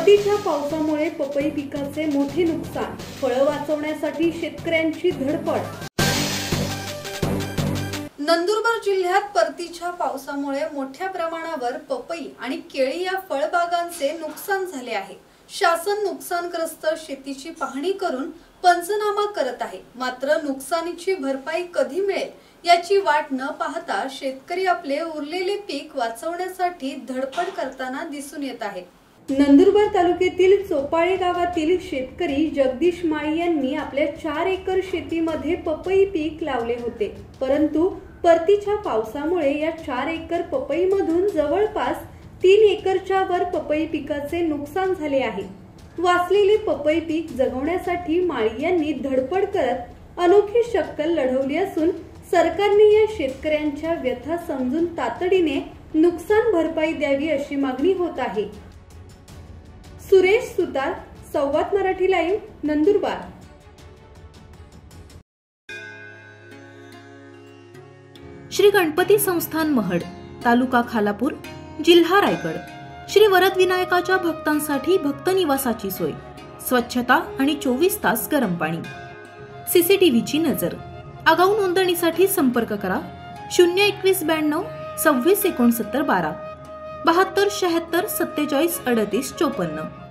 परतीच्या पावसामुळे पपई पिकाचे मोठे नुकसान, फळं वाचवण्यासाठी शेतकऱ्यांची धडपड। नंदुरबार जिल्ह्यात परतीच्या पावसामुळे मोठ्या प्रमाणावर पपई आणि केळी या फळबागांचे नुकसान झाले आहे। शासन नुकसानग्रस्त शेतीची पाहणी करून पंचनामा करत आहे, मात्र नुकसानीची भरपाई कधी मिळेल याची वाट न पाहता शेतकरी आपले उरलेले पीक वाचवण्यासाठी धडपड करताना दिसून येत आहेत। नंदुरबार तालुक्यातील चोपाळे गावातील शेतकरी जगदीश माळी यांनी आपल्या 4 एकर शेतीमध्ये पपई पीक लावले होते, परंतु परतीच्या पावसामुळे या 4 एकर पपईमधून जवळपास 3 एकरच्या वर पपई पिकाचे नुकसान झाले आहे। वाचलेले पपई पीक जगवण्यासाठी माळी यांनी धडपड करत अनोखी शक्कल लढवली असून सरकारने या शेतकऱ्यांच्या व्यथा समजून तातडीने नुकसान भरपाई द्यावी अशी मागणी होत आहे। सुरेश सुतार, संवाद मराठी लाईव्ह, नंदुरबार। श्री गणपती संस्थान महड, तालुका खालापूर, जिल्हा रायगड। श्री वरद विनायकाच्या भक्तांसाठी भक्त निवासाची सोय, स्वच्छता आणि 24 तास गरम पाणी, सीसीटीव्हीची नजर। आगाऊ नोंदणीसाठी संपर्क करा 02192 26 69 12 72 76 47 38 54।